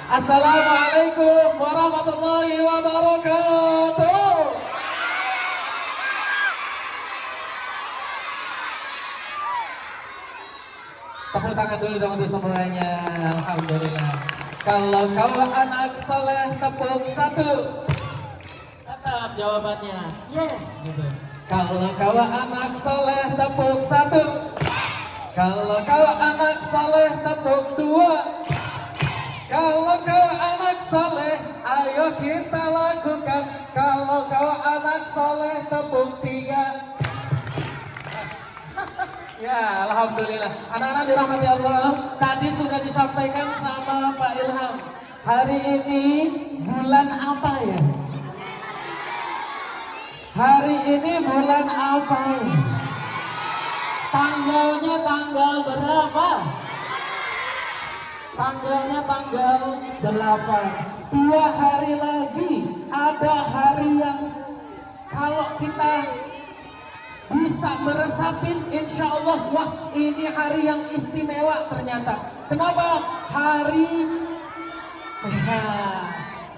Assalamualaikum warahmatullahi wabarakatuh. Tepuk tangan dulu dong untuk semuanya. Alhamdulillah. Kalau kau anak soleh tepuk satu. Tetap jawabannya yes gitu. Kalau kau anak soleh tepuk satu. Kalau kau anak soleh tepuk dua. Kalau kau anak soleh, ayo kita lakukan. Kalau kau anak soleh, tepuk tiga. Ya, alhamdulillah. Anak-anak dirahmati Allah, tadi sudah disampaikan sama Pak Ilham. Hari ini bulan apa ya? Hari ini bulan apa ya? Tanggalnya tanggal berapa? Tanggalnya tanggal 8. 2 hari lagi ada hari yang kalau kita bisa meresapin insya Allah, wah ini hari yang istimewa ternyata. Kenapa? Hari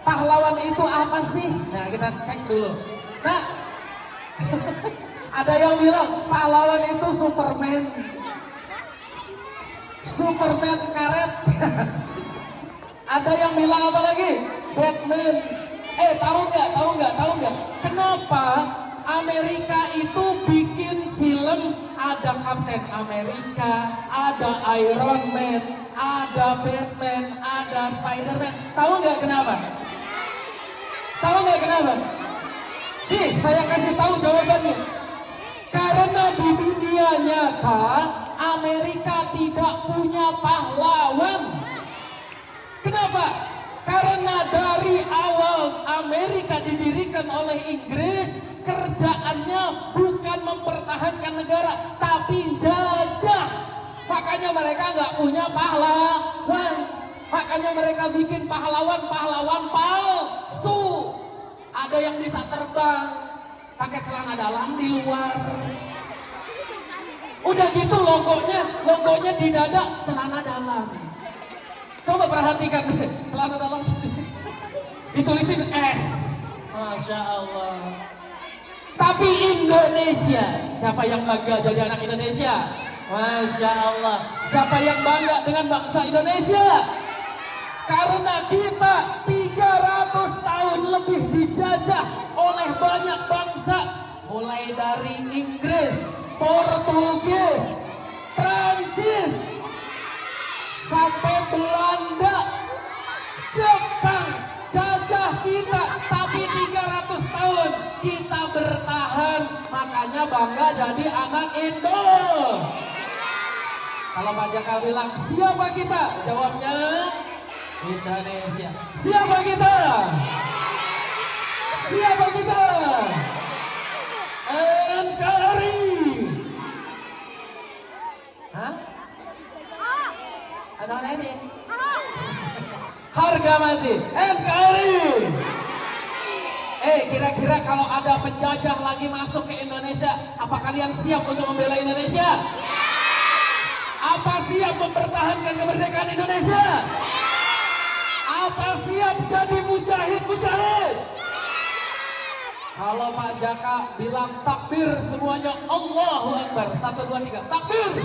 pahlawan itu apa sih? Nah kita cek dulu. Nah ada yang bilang pahlawan itu Superman. Superman karet. Ada yang bilang apa lagi? Batman. Tahu nggak? Kenapa Amerika itu bikin film ada Captain Amerika, ada Iron Man, ada Batman, ada Spider-Man. Tahu nggak kenapa? Nih, saya kasih tahu jawabannya. Karena di dunia nyata Amerika tidak punya pahlawan. Kenapa? Karena dari awal Amerika didirikan oleh Inggris, kerjaannya bukan mempertahankan negara, tapi jajah. Makanya mereka nggak punya pahlawan. Makanya mereka bikin pahlawan palsu. Ada yang bisa terbang, pakai celana dalam di luar. Udah gitu logonya di dada celana dalam. Coba perhatikan celana dalam ditulisin S. Masya Allah. Tapi Indonesia, siapa yang bangga jadi anak Indonesia? Masya Allah. Siapa yang bangga dengan bangsa Indonesia? Karena kita 300 tahun lebih dijajah oleh banyak bangsa. Mulai dari Inggris, Portugis, Prancis, sampai Belanda, Jepang jajah kita, tapi 300 tahun kita bertahan, makanya bangga jadi anak Indo. Kalau Pak Jaka bilang siapa kita? Jawabnya Indonesia. Siapa kita? NKRI. Hah? Ada mana ini? Harga mati NKRI. Kira-kira kalau ada penjajah lagi masuk ke Indonesia, apa kalian siap untuk membela Indonesia? Apa siap mempertahankan kemerdekaan Indonesia? Apa siap jadi mujahid? Kalau Pak Jaka bilang takbir semuanya Allahu Akbar. 1, 2, 3 takbir.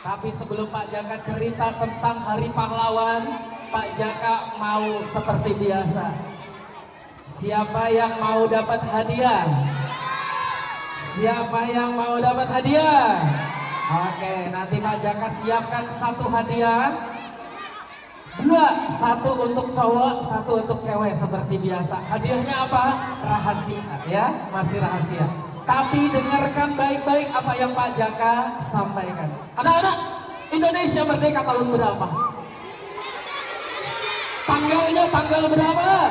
Tapi sebelum Pak Jaka cerita tentang Hari Pahlawan, Pak Jaka mau seperti biasa. Siapa yang mau dapat hadiah? Oke, nanti Pak Jaka siapkan 1 hadiah. 2, 1 untuk cowok, 1 untuk cewek seperti biasa. Hadiahnya apa? Rahasia ya, masih rahasia. Tapi dengarkan baik-baik apa yang Pak Jaka sampaikan. Anak-anak, Indonesia merdeka tahun berapa? Tanggalnya tanggal berapa?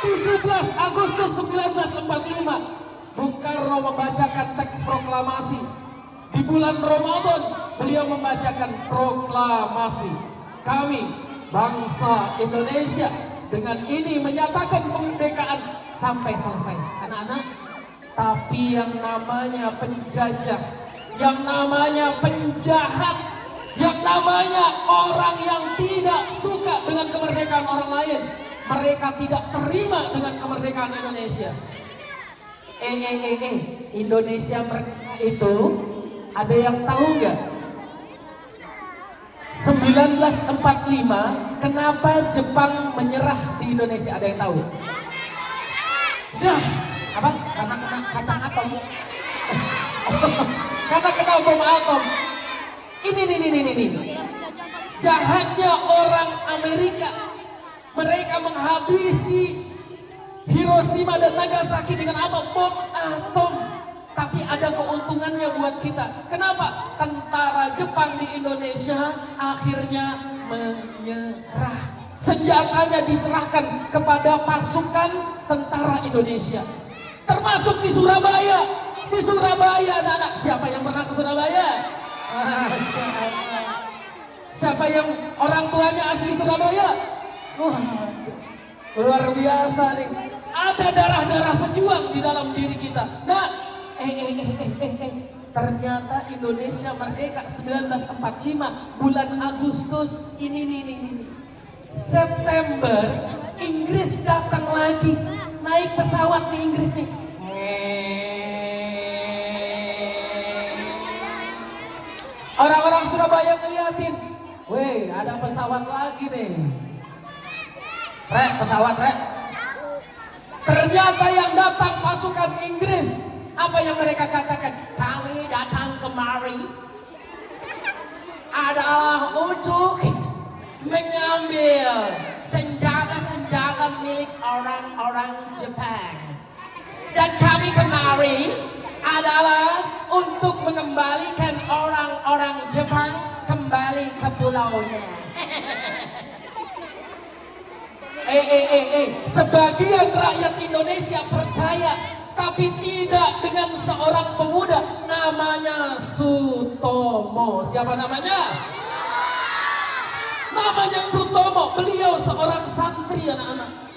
17 Agustus 1945. Bung Karno membacakan teks proklamasi. Di bulan Ramadan beliau membacakan proklamasi. Kami bangsa Indonesia dengan ini menyatakan kemerdekaan sampai selesai. Anak-anak, tapi yang namanya penjajah, yang namanya jahat yang namanya orang yang tidak suka dengan kemerdekaan orang lain. Mereka tidak terima dengan kemerdekaan Indonesia. Indonesia merdeka itu ada yang tahu nggak? 1945 kenapa Jepang menyerah di Indonesia, ada yang tahu? Dah, apa? Karena kena kacang atom. Karena kena bom atom. Ini. Jahatnya orang Amerika. Mereka menghabisi Hiroshima dan Nagasaki dengan apa? Bom atom. Tapi ada keuntungannya buat kita. Kenapa? Tentara Jepang di Indonesia akhirnya menyerah. Senjatanya diserahkan kepada pasukan tentara Indonesia. Termasuk di Surabaya. Di Surabaya, anak-anak. Siapa yang pernah ke Surabaya? Siapa yang orang tuanya asli Surabaya? Wah, luar biasa nih. Ada darah-darah pejuang di dalam diri kita. Nah, ternyata Indonesia merdeka 1945 bulan Agustus ini. September Inggris datang lagi, naik pesawat di Inggris nih. Orang-orang Surabaya ngeliatin, weh ada pesawat lagi nih. Rek, pesawat rek. Ternyata yang datang pasukan Inggris. Apa yang mereka katakan? Kami datang kemari adalah untuk mengambil senjata-senjata milik orang-orang Jepang. Dan kami kemari adalah untuk mengembalikan orang-orang Jepang kembali ke pulaunya. Sebagian rakyat Indonesia percaya, tapi tidak dengan seorang pemuda namanya Sutomo. Siapa namanya? Namanya Sutomo. Beliau seorang santri, anak-anak.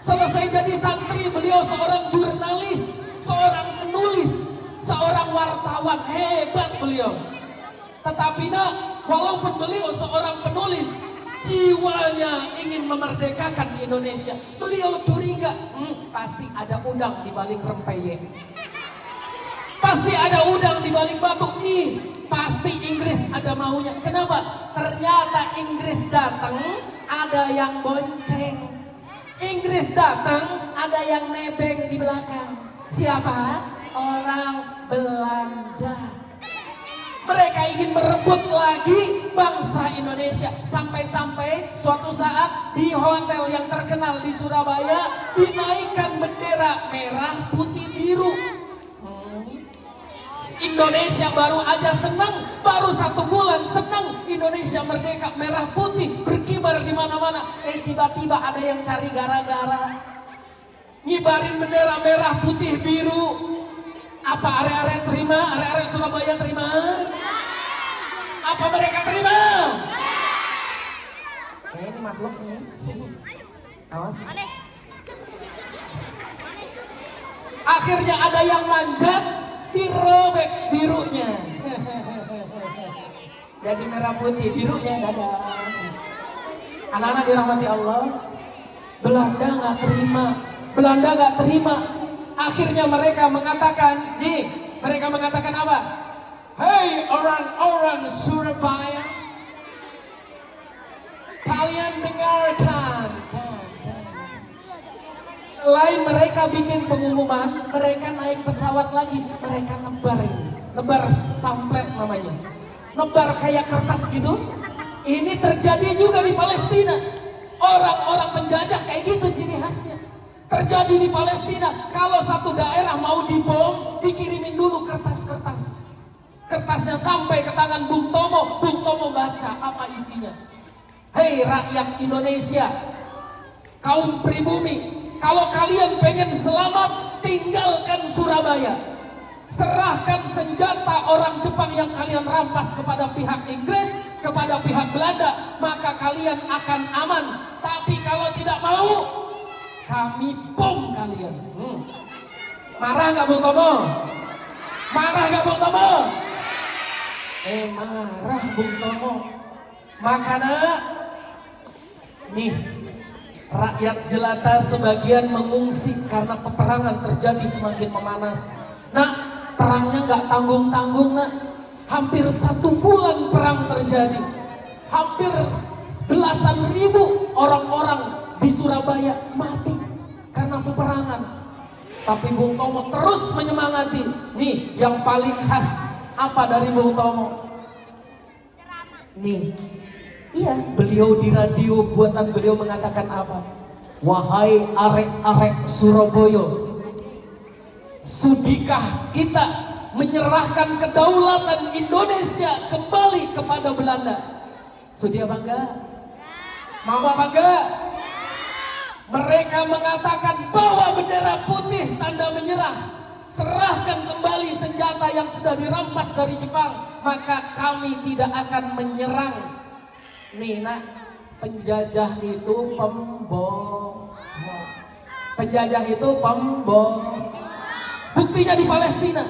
Selesai jadi santri, beliau seorang jurnalis, seorang penulis, seorang wartawan. Hebat beliau. Tetapi walaupun beliau seorang penulis, jiwanya ingin memerdekakan Indonesia. Beliau curiga, pasti ada udang di balik rempeyek. Pasti ada udang di balik batu nih. Pasti Inggris ada maunya. Kenapa? Ternyata Inggris datang, ada yang bonceng. Inggris datang, ada yang nebeng di belakang. Siapa? Orang Belanda. Mereka ingin merebut lagi bangsa Indonesia. Sampai-sampai suatu saat di hotel yang terkenal di Surabaya dinaikkan bendera merah putih biru. Indonesia baru aja senang, baru 1 bulan senang Indonesia merdeka, merah putih berkibar di mana-mana. Tiba-tiba ada yang cari gara-gara, ngibarin bendera merah putih biru. Apa area-area terima? Area-area Surabaya terima? Apa mereka terima? Ini makhluk nih. Awas. Akhirnya ada yang manjat, dirobek birunya. Jadi merah putih, birunya dadah. Anak-anak dirahmati Allah, Belanda nggak terima. Akhirnya mereka mengatakan, mereka mengatakan apa? Hei orang-orang Surabaya, kalian dengarkan. Selain mereka bikin pengumuman, mereka naik pesawat lagi, mereka nebar pamflet namanya, nebar kayak kertas gitu. Ini terjadi juga di Palestina. Orang-orang penjajah kayak gitu ciri khasnya. Terjadi di Palestina, kalau satu daerah mau dibom, dikirimin dulu kertas-kertas. Kertasnya sampai ke tangan Bung Tomo baca apa isinya. Hei rakyat Indonesia, kaum pribumi, kalau kalian pengen selamat, tinggalkan Surabaya. Serahkan senjata orang Jepang yang kalian rampas kepada pihak Inggris, kepada pihak Belanda, maka kalian akan aman. Tapi kalau tidak mau, kami bom kalian. Marah nggak Bung Tomo? Marah nggak Bung Tomo? Marah Bung Tomo. Makanya nih rakyat jelata sebagian mengungsi karena peperangan terjadi semakin memanas. Nah, perangnya nggak tanggung-tanggung nak. Hampir 1 bulan perang terjadi. Hampir belasan ribu orang-orang di Surabaya mati karena peperangan. Tapi Bung Tomo terus menyemangati. Nih yang paling khas apa dari Bung Tomo? Nih, iya beliau di radio buatan beliau mengatakan apa? Wahai arek-arek Surabaya, sudikah kita menyerahkan kedaulatan Indonesia kembali kepada Belanda? Sudi apa enggak? Mau apa enggak? Mereka mengatakan bawa bendera putih tanda menyerah. Serahkan kembali senjata yang sudah dirampas dari Jepang. Maka kami tidak akan menyerang. Nih nak, penjajah itu pembohong. Penjajah itu pembohong. Buktinya di Palestina.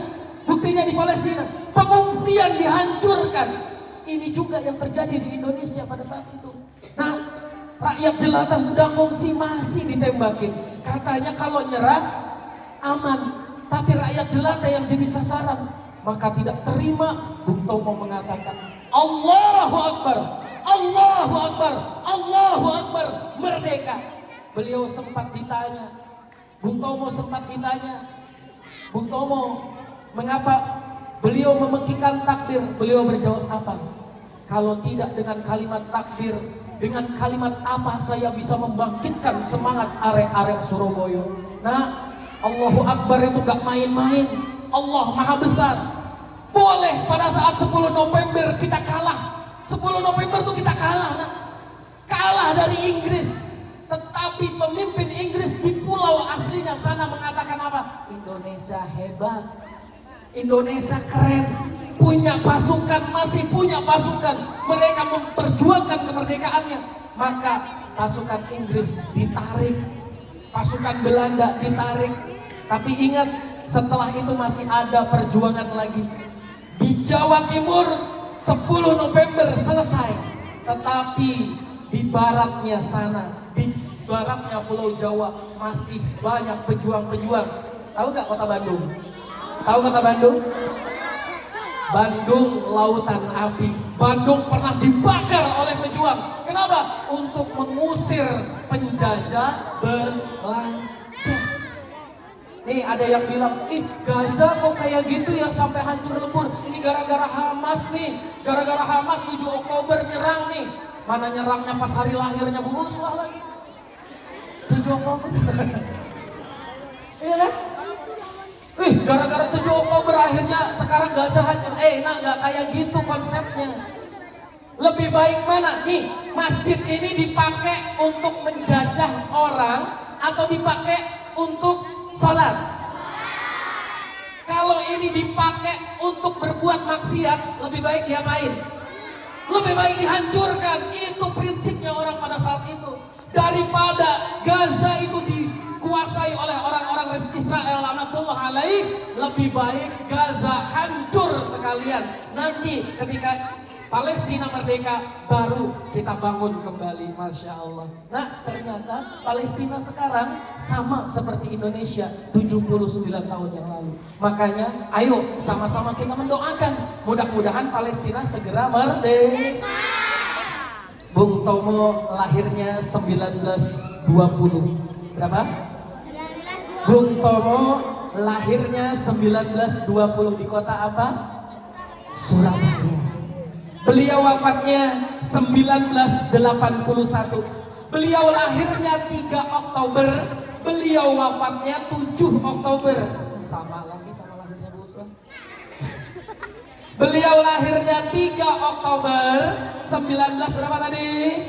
Buktinya di Palestina. Pengungsian dihancurkan. Ini juga yang terjadi di Indonesia pada saat itu. Nah, rakyat jelata sudah mengungsi masih ditembakin. Katanya kalau nyerah aman, tapi rakyat jelata yang jadi sasaran. Maka tidak terima. Bung Tomo mengatakan Allahu Akbar, Allahu Akbar, Allahu Akbar, merdeka. Beliau sempat ditanya, Bung Tomo sempat ditanya, Bung Tomo, mengapa beliau memekikkan takbir? Beliau berjawab apa? Kalau tidak dengan kalimat takbir, dengan kalimat apa saya bisa membangkitkan semangat arek-arek Surabaya? Nah, Allahu Akbar itu gak main-main. Allah Maha Besar. Boleh pada saat 10 November kita kalah. 10 November itu kita kalah. Nah. Kalah dari Inggris. Tetapi pemimpin Inggris di pulau aslinya sana mengatakan apa? Indonesia hebat. Indonesia keren. Punya pasukan, masih punya pasukan. Mereka memperjuangkan kemerdekaannya. Maka pasukan Inggris ditarik. Pasukan Belanda ditarik. Tapi ingat, setelah itu masih ada perjuangan lagi. Di Jawa Timur 10 November selesai. Tetapi di baratnya sana, di baratnya Pulau Jawa masih banyak pejuang-pejuang. Tahu gak kota Bandung? Tahu kota Bandung? Bandung lautan api. Bandung pernah dibakar oleh pejuang. Kenapa? Untuk mengusir penjajah Belanda. Nih ada yang bilang, ih Gaza kok kayak gitu ya sampai hancur lebur. Ini gara-gara Hamas nih. Gara-gara Hamas 7 Oktober nyerang nih. Mana nyerangnya pas hari lahirnya Bu Uswah lagi. 7 Oktober. Iya kan? Gara-gara 7 Oktober akhirnya sekarang Gaza hancur. Nah gak kayak gitu konsepnya. Lebih baik mana? Nih, masjid ini dipakai untuk menjajah orang atau dipakai untuk sholat? Kalau ini dipakai untuk berbuat maksiat, lebih baik diapain? Lebih baik dihancurkan. Itu prinsipnya orang pada saat itu. Daripada Gaza itu dikuasai oleh orang-orang Israel laknatullah alaih, lebih baik Gaza hancur sekalian. Nanti ketika Palestina merdeka baru kita bangun kembali, Masya Allah. Nah ternyata Palestina sekarang sama seperti Indonesia 79 tahun yang lalu. Makanya ayo sama-sama kita mendoakan mudah-mudahan Palestina segera merdeka. Bung Tomo lahirnya 1920. Berapa? Bung Tomo lahirnya 1920 di kota apa? Surabaya. Beliau wafatnya 1981. Beliau lahirnya 3 Oktober. Beliau wafatnya 7 Oktober. Sama lagi sama lahirnya Bu Uswah. Beliau lahirnya 3 Oktober 19 berapa tadi?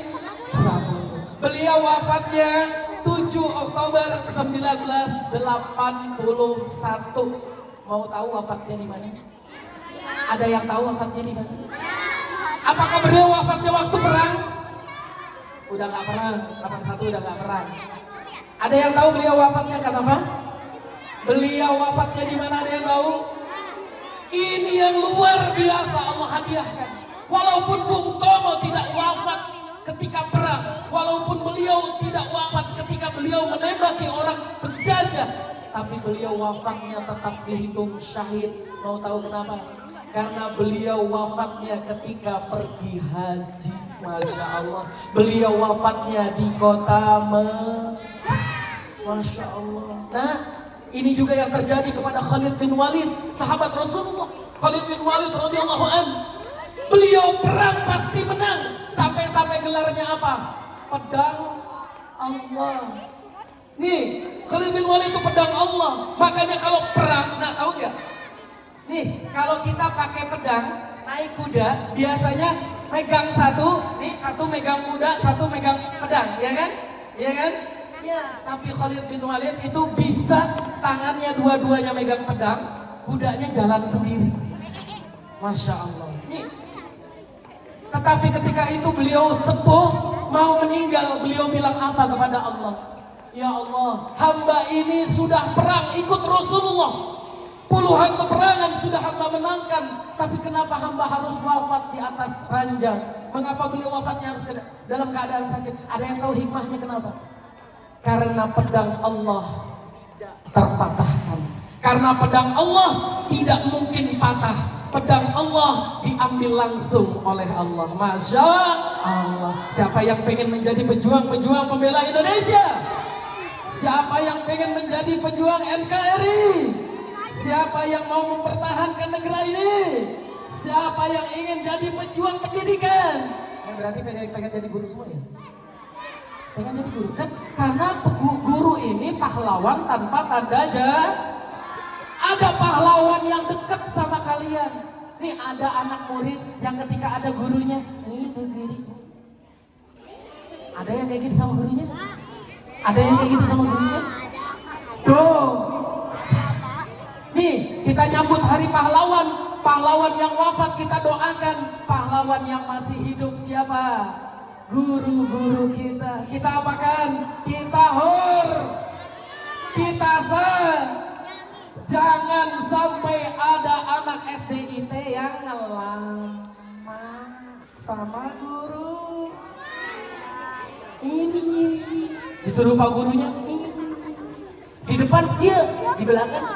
20. Beliau wafatnya 7 Oktober 1981. Mau tahu wafatnya di mana? Ada yang tahu wafatnya di mana? Apakah beliau wafatnya waktu perang? Udah gak perang, 81 udah gak perang. Ada yang tahu beliau wafatnya kenapa? Beliau wafatnya di mana, ada yang tahu? Ini yang luar biasa Allah hadiahkan. Walaupun Bung Tomo tidak wafat ketika perang, walaupun beliau tidak wafat ketika beliau menembaki orang penjajah, tapi beliau wafatnya tetap dihitung syahid. Mau tahu kenapa? Karena beliau wafatnya ketika pergi haji. Masya Allah. Beliau wafatnya di kota Mekah. Masya Allah. Nah, ini juga yang terjadi kepada Khalid bin Walid, sahabat Rasulullah. Khalid bin Walid radhiyallahu anhu. Beliau perang pasti menang. Sampai-sampai gelarnya apa? Pedang Allah. Nih, Khalid bin Walid itu pedang Allah. Makanya kalau perang, nah tahu nggak? Nih, kalau kita pakai pedang, naik kuda, biasanya megang satu, nih satu megang kuda, satu megang pedang, ya kan? Ya kan? Ya, tapi Khalid bin Walid itu bisa tangannya dua-duanya megang pedang, kudanya jalan sendiri. Masya Allah. Nih, tetapi ketika itu beliau sepuh, mau meninggal, beliau bilang apa kepada Allah? Ya Allah, hamba ini sudah perang ikut Rasulullah. Puluhan peperangan sudah hamba menangkan, tapi kenapa hamba harus wafat di atas ranjang? Mengapa beliau wafatnya harus dalam keadaan sakit? Ada yang tahu hikmahnya kenapa? Karena pedang Allah terpatahkan. Karena pedang Allah tidak mungkin patah. Pedang Allah diambil langsung oleh Allah. Masya Allah. Siapa yang pengen menjadi pejuang-pejuang pembela Indonesia? Siapa yang pengen menjadi pejuang NKRI? Siapa yang mau mempertahankan negara ini? Siapa yang ingin jadi pejuang pendidikan? Berarti pengen jadi guru semua ya? Pengen jadi guru kan? Karena guru ini pahlawan tanpa tanda jasa. Ada pahlawan yang dekat sama kalian. Nih ada anak murid yang ketika ada gurunya, Bu guru. Ada yang kayak gitu sama gurunya? Ada yang kayak gitu sama gurunya? Tuh. Nih, kita nyambut hari pahlawan. Pahlawan yang wafat kita doakan. Pahlawan yang masih hidup siapa? Guru-guru kita. Kita apakan? Kita hor. Kita sah. Jangan sampai ada anak SDIT yang ngelama sama guru. Ini. Disuruh pak gurunya. Ini. Di depan dia, di belakang.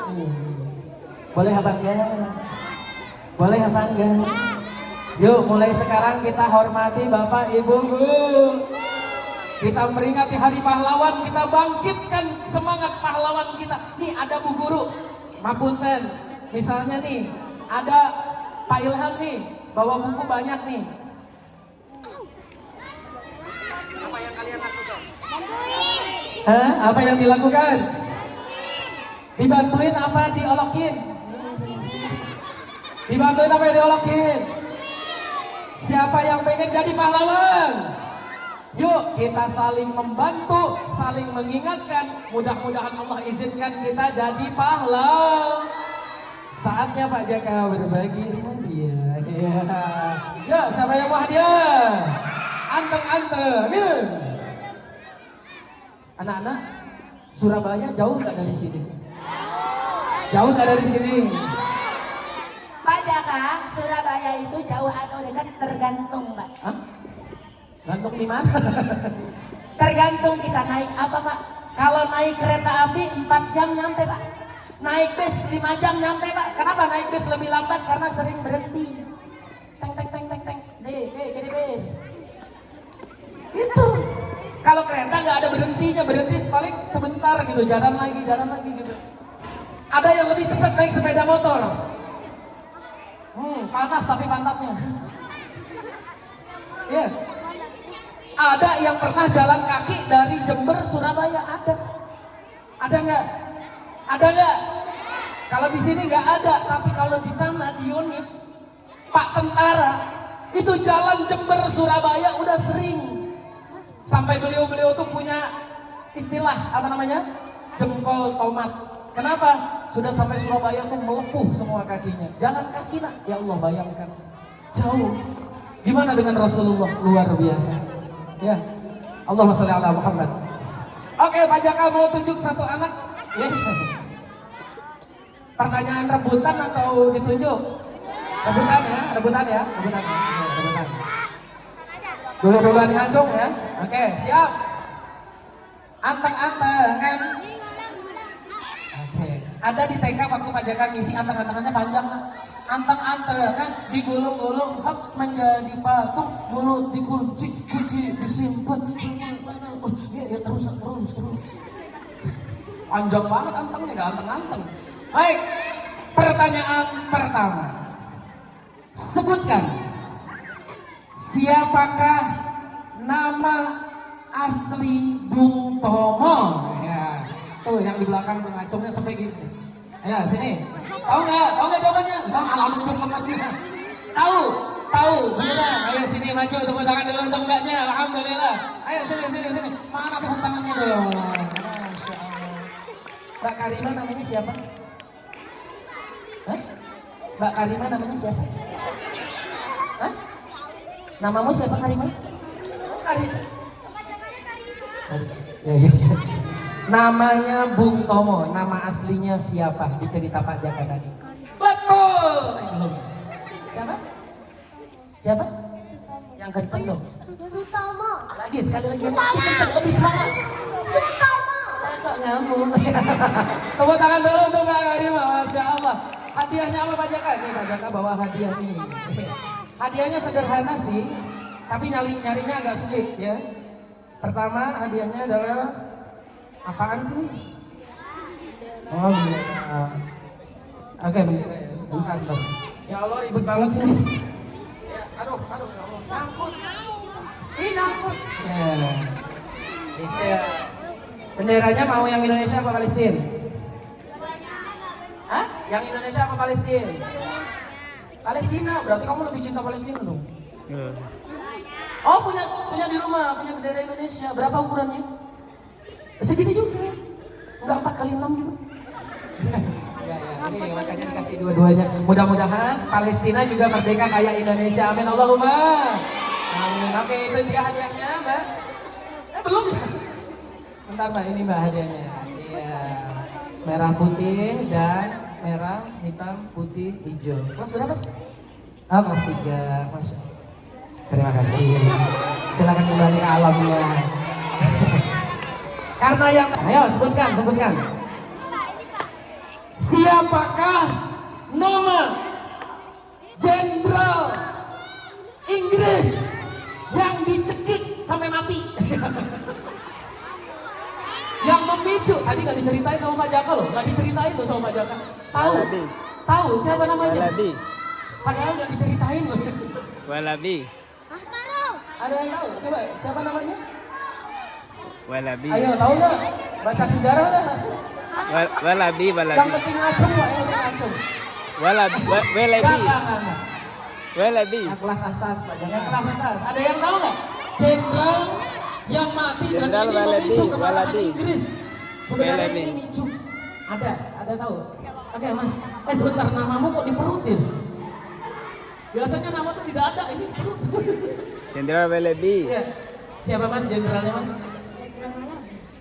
Boleh apa enggak? Boleh apa enggak? Yuk mulai sekarang kita hormati Bapak Ibu Guru. Kita memperingati Hari Pahlawan, kita bangkitkan semangat pahlawan kita. Nih ada Bu Guru, Mapunten. Misalnya nih, ada Pak Ilham nih, bawa buku banyak nih. Apa yang kalian lakukan? Hah? Apa yang dilakukan? Dibantuin apa diolokin? Dibantuin apa yang diolokin? Siapa yang pengen jadi pahlawan? Yuk kita saling membantu, saling mengingatkan. Mudah-mudahan Allah izinkan kita jadi pahlawan. Saatnya Pak Jaka berbagi hadiah. Ya. Yuk siapa yang mau hadiah? Anteng-anteng. Anak-anak, Surabaya jauh nggak dari sini? Jauh nggak dari sini? Pak Jaka, Surabaya itu jauh atau dekat tergantung Pak. Hah? Gantung di mana? Tergantung kita naik apa Pak. Kalau naik kereta api 4 jam nyampe Pak. Naik bis 5 jam nyampe Pak. Kenapa naik bis lebih lambat? Karena sering berhenti. Teng teng teng teng teng. Gini. Itu. Kalau kereta nggak ada berhentinya, berhenti paling sebentar gitu, jalan lagi gitu. Ada yang lebih cepat naik sepeda motor. Panas tapi pantatnya. Ya. Yeah. Ada yang pernah jalan kaki dari Jember Surabaya, ada. Ada nggak? Ada nggak? Kalau di sini nggak ada, tapi kalau di sana di Yonif, Pak Tentara itu jalan Jember Surabaya udah sering. Sampai beliau tuh punya istilah apa namanya? Jempol tomat. Kenapa? Sudah sampai Surabaya tuh melepuh semua kakinya. Jalan kaki nak, ya Allah bayangkan. Jauh. Gimana dengan Rasulullah? Luar biasa. Ya, Allahumma sholli ala Muhammad. Oke, Pak Jaka mau tunjuk satu anak. Ya. Pertanyaan rebutan atau ditunjuk? Rebutan ya, rebutan ya, rebutan. Oke, rebutan. Dulu-duluan ngacung ya. Oke, siap. Anteng-antengan. Oke, ada di TK waktu Pak Jaka ngisi anteng-antengannya panjang lah. Anteng-antengan digulung-gulung hop menjadi patung, mulut dikunci, kunci disimpan. Ya terus. Panjang banget antengnya, gak anteng-anteng. Baik, pertanyaan pertama. Sebutkan siapakah nama asli Bung Tomo? Ya, tuh yang di belakang pengacungnya sampai gitu. Ya, sini. Tahu nggak jawabannya? Bang, alhamdulillah. Tahu, beneran. Ayo sini maju, tepuk tangan dulu untuk mbaknya. Alhamdulillah. Ayo sini. Mana tepuk tangannya dong? Masya Allah. Mbak Karima namanya siapa? Hah? Mbak Karima namanya siapa? Hah? Namamu siapa Karima? Karima. Ya. Namanya Bung Tomo, nama aslinya siapa di cerita Pak Jaka tadi? Betul. Belum. Siapa? Yang kenceng dong. Sutomo. Lagi sekali lagi yang lebih kenceng, lebih semangat. Sutomo. Kok ngomong? Tepuk tangan dulu untuk Mbak Karima, Masya Allah. Hadiahnya apa Pak Jaka? Nih Pak Jaka bawa hadiah nih. Hadiahnya sederhana sih, tapi nyarinya agak sulit ya. Pertama hadiahnya adalah apaan sih? Oh bendera. Oke bendera ya. Bentar. Ya Allah ribet banget ini. Ya, aduh ya Allah. Nyangkut. Nyangkut. Ya. Iya. Benderanya mau yang Indonesia apa Palestina? Hah? Yang Indonesia apa Palestina? Palestina. Berarti kamu lebih cinta Palestina dong? Oh punya di rumah, punya bendera Indonesia. Berapa ukurannya? Segini juga. Enggak 4x6 gitu. Ya, ini makanya dikasih dua-duanya. Mudah-mudahan Palestina juga merdeka kayak Indonesia. Amin Allahumma. Amin. Oke, itu dia hadiahnya, Mbak. Belum. Bentar Mbak, ini Mbak hadiahnya. Iya. Merah putih dan merah, hitam, putih, hijau. Kelas berapa sih? Oh, kelas 3. Masya Allah. Terima kasih. Silakan kembali ke alamnya. Karena yang, ayo sebutkan. Siapakah nama jenderal Inggris yang dicekik sampai mati? Yang memicu, tadi nggak diceritain sama Pak Jaka loh, nggak diceritain loh sama Pak Jaka. Tahu siapa namanya? Padahal nggak diceritain loh. Walabi. Ada yang tahu? Coba siapa namanya? Walabi. Ayo tahu nggak? Baca sejarah nggak? Walabi. Yang penting ngacung Pak, yang penting ngacung. Walabi. Enggak. Walabi. Yang kelas atas Pak Jaka. Yang kelas atas. Ada yang tahu nggak? Jenderal yang mati dan Jenderal ini Walabi, memicu kemarahan Walabi. Inggris. Sebenarnya Walabi. ini micu. Ada tahu? Oke Mas. Sebentar, namamu kok diperutin? Biasanya nama tuh di dada, ini perut. Jenderal Walabi. Iya. Siapa Mas jenderalnya Mas?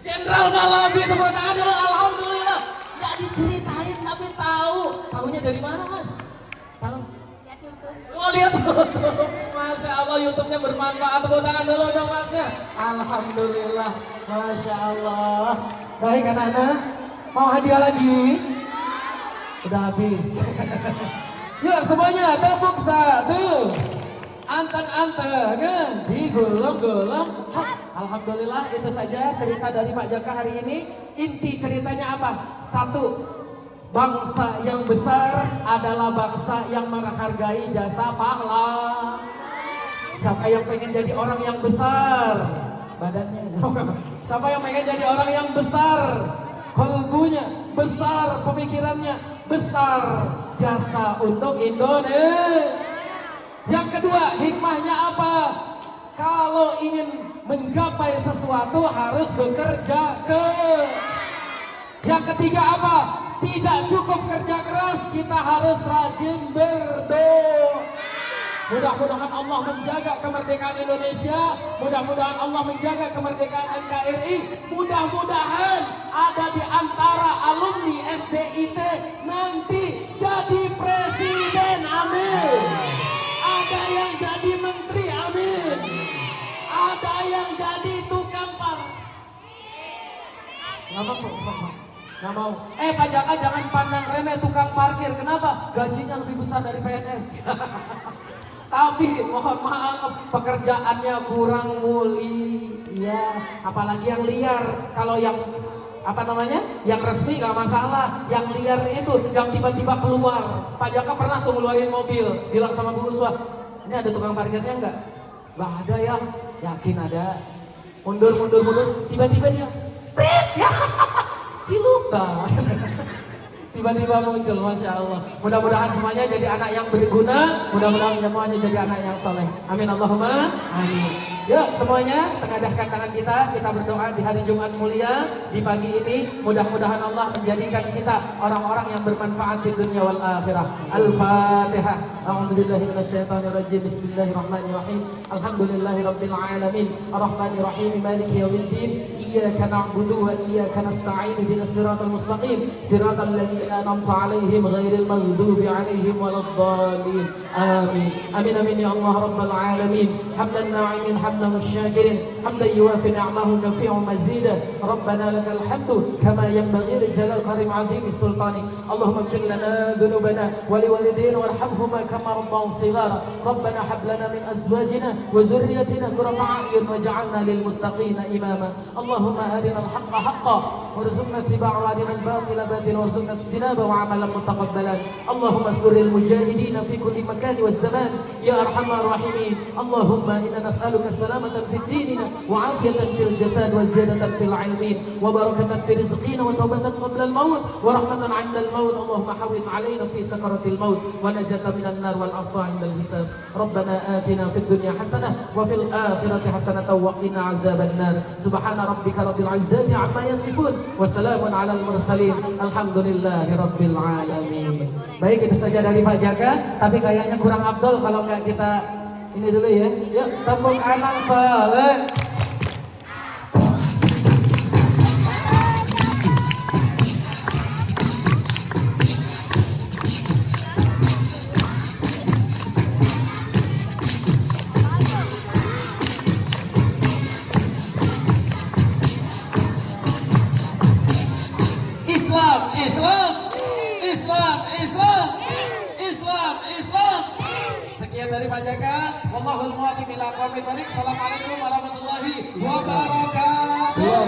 Jenderal Malabi, tepuk tangan dulu, alhamdulillah. Gak diceritain tapi tahu. Tahunya dari mana Mas? Tahu? Oh lihat YouTube. Masya Allah YouTube-nya bermanfaat. Tepuk tangan dulu dong Masnya. Alhamdulillah. Masya Allah. Baik anak-anak. Mau hadiah lagi? Udah habis. Yuk semuanya tepuk satu. Anteng-antengan digulung-gulung. Alhamdulillah itu saja cerita dari Pak Jaka hari ini. Inti ceritanya apa? Satu, bangsa yang besar adalah bangsa yang menghargai jasa pahlawan. Siapa yang pengen jadi orang yang besar? Badannya. Siapa yang pengen jadi orang yang besar? Kalbunya besar, pemikirannya besar, jasa untuk Indonesia. Yang kedua, hikmahnya apa? Kalau ingin menggapai sesuatu harus bekerja Yang ketiga apa? Tidak cukup kerja keras, kita harus rajin berdoa. Mudah-mudahan Allah menjaga kemerdekaan Indonesia. Mudah-mudahan Allah menjaga kemerdekaan NKRI. Mudah-mudahan ada di antara alumni SDIT nanti jadi presiden. Amin. Ada yang jadi menteri. Amin. Ada yang jadi tukang nggak mau. Pak Jaka jangan pandang remeh tukang parkir. Kenapa? Gajinya lebih besar dari PNS. Tapi mohon maaf, pekerjaannya kurang muli. Ya, apalagi yang liar. Kalau yang yang resmi nggak masalah. Yang liar itu yang tiba-tiba keluar. Pak Jaka pernah tuh ngeluarin mobil, bilang sama Bu Uswa, ini ada tukang parkirnya nggak? Nggak ada ya. Yakin ada. Mundur. Tiba-tiba dia, ya, si lupa. Tiba-tiba muncul, Masya Allah. Mudah-mudahan semuanya jadi anak yang berguna. Mudah-mudahan semuanya jadi anak yang soleh. Amin Allahumma amin. Yuk semuanya tengadahkan tangan kita berdoa di hari Jumat mulia di pagi ini. Mudah-mudahan Allah menjadikan kita orang-orang yang bermanfaat di dunia wal akhirah. Al-Fatihah. A'udzubillahi minasyaitonirrajim. Bismillahirrahmanirrahim. Alhamdulillahirabbil alamin. Arrahmanirrahim. Maliki yaumiddin. Iyyaka na'budu wa iyyaka nasta'in. Ihdinas siratal mustaqim. Siratal ladzina an'amta 'alaihim ghairil maghdubi 'alaihim waladdallin. Amin. Amin amin ya Allah rabbal alamin. Hamdan na'imin حمدا الشاكرين حمدا يوافي نعمه ينفع مزيدا ربنا لك الحمد كما ينبغي لجلال كريم عظيم سلطانك اللهم اغفر لنا ذنوبنا ولوالدينا وارحمهما كما ربنا صغارا ربنا هب لنا من ازواجنا وذريتنا قرة اعين واجعلنا للمتقين اماما اللهم ارنا الحق حقا وارزقنا اتباعه وارنا الباطل باطلا وارزقنا اجتنابه وعملا متقبلا اللهم استر المجاهدين في كل مكان والزمان يا ارحم الراحمين اللهم انا نسالك سلامة في ديننا وعافية في الجسد وزيادة في العلمين وبركة في رزقنا وتوبة قبل الموت ورحمة عند الموت اللهم حوّن علينا في سكرة الموت ونجاة من النار والعفو عند الحساب ربنا آتنا في الدنيا حسنة وفي الآخرة حسنة وقنا عذاب النار سبحان ربك رب العزة عما يصفون وسلام على المرسلين الحمد لله رب العالمين. Baik, itu saja dari Pak Jaka, tapi kayaknya kurang afdol kalau nggak kita ini dulu ya. Yuk tepuk anak soleh. Islam. Sekian dari Pak Jaka. Wallahul muwaffiq ila aqwamit thoriq. Assalamualaikum warahmatullahi wabarakatuh.